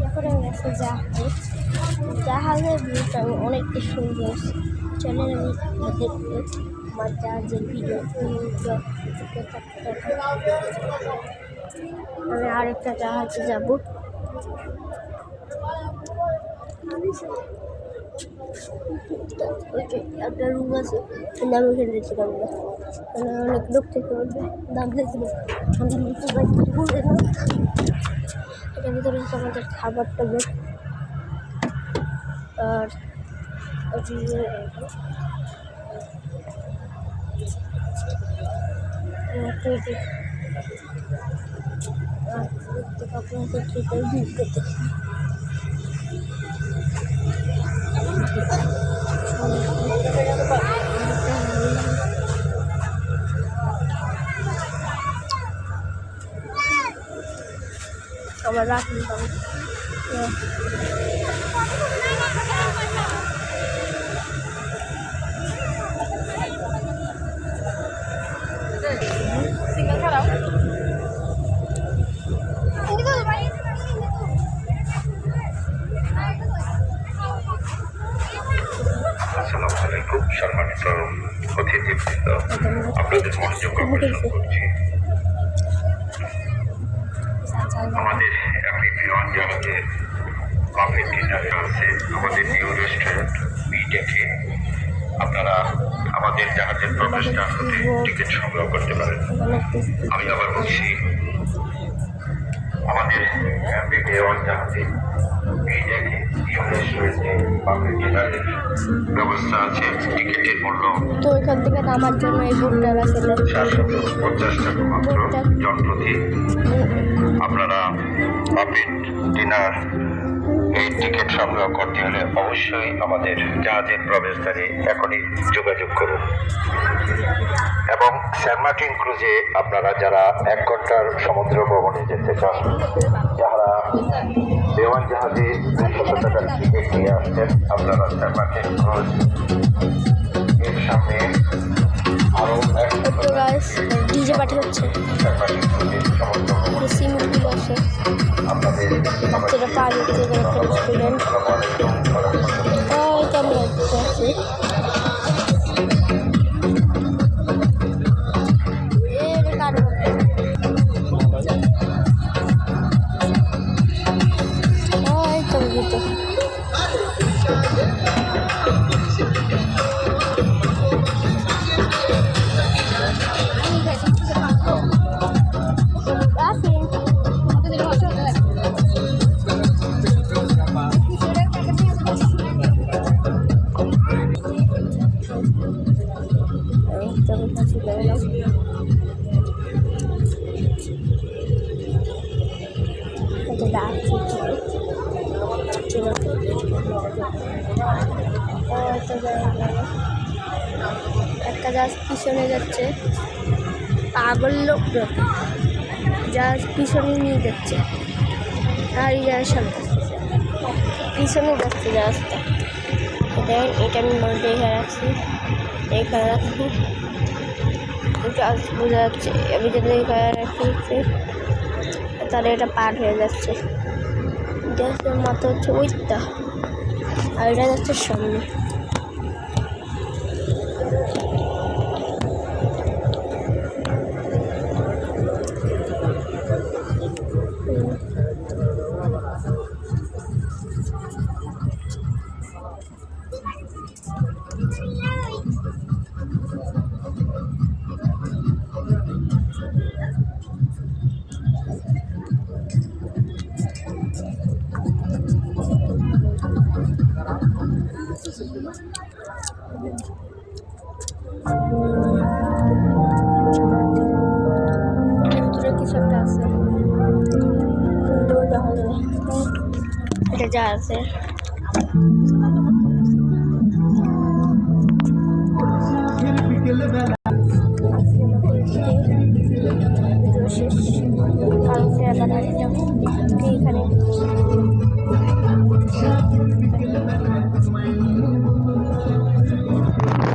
এরপরে গেছে জাহাজ, জাহাজের ভিউটা অনেকটা সুন্দর। চলেন আমি দেখতে আমার জাহাজের ভিডিও। আমি আরেকটা জাহাজে যাবো। একটা রুম আছে, আমি ওখানে যেতে পারবো না, অনেক লোক থেকে দাম দিয়েছিল। এটার ভিতরে হচ্ছে আমাদের খাবার টাবার। আর আমার রাখুন আসসালামু আলাইকুম সম্মানিত অতিথিবৃন্দ, আপনাদের মনোযোগ আকর্ষণ করছি। আমাদের একটি বিমান জাহাজে বাফেট ডিনারে আছে আমাদের নিউ রেস্টুরেন্ট বিটেকে। আপনারা আমাদের জাহাজের প্রবেশদ্বার হতে টিকিট সংগ্রহ করতে পারেন। আমি আবার বলছি, আমাদের বিমান জাহাজে বিটেকে নিউ রেস্টুরেন্টে বাফেট ডিনারের ব্যবস্থা আছে। টিকিটের মূল্য তো এখান থেকে নামার জন্য এই বোর্ডটা রাখে 750 টাকা মাত্র জনপ্রতি। আপনারা বাফেট ডিনার এই টিকিট সংগ্রহ করতে হলে অবশ্যই আমাদের জাহাজের প্রবেশদ্বারে এখনই যোগাযোগ করুন। এবং সেন্ট মার্টিন ক্রুজে আপনারা যারা 1 ঘন্টার সমুদ্র ভ্রমণে যেতে চান, যারা বিমান জাহাজে 200 টাকার টিকিট নিয়ে আসছেন, আপনারা সেন্ট মার্টিন ক্রুজ এর সামনে আরও ডিজে পার্টি হচ্ছে, সুইমিং পুল আছে, বাচ্চারা পানি স্টুডেন্ট কেমন আছে। একটা জাহাজ পিছনে যাচ্ছে, পাগল লোক জাহাজ পিছনে নিয়ে যাচ্ছে, আর এই জাহাজ সামনে পিছনে যাচ্ছে জাহাজটা। এটা আমি দেখে রাখছি, এখানে রাখছি, জাহাজ বোঝা যাচ্ছে। আমি যদি এখানে রাখছি তাহলে এটা পার হয়ে যাচ্ছে। জাহাজের মাথা হচ্ছে ওইটা, আর এটা যাচ্ছে সামনে। কিছু একটা আছে, এটা যা আছে।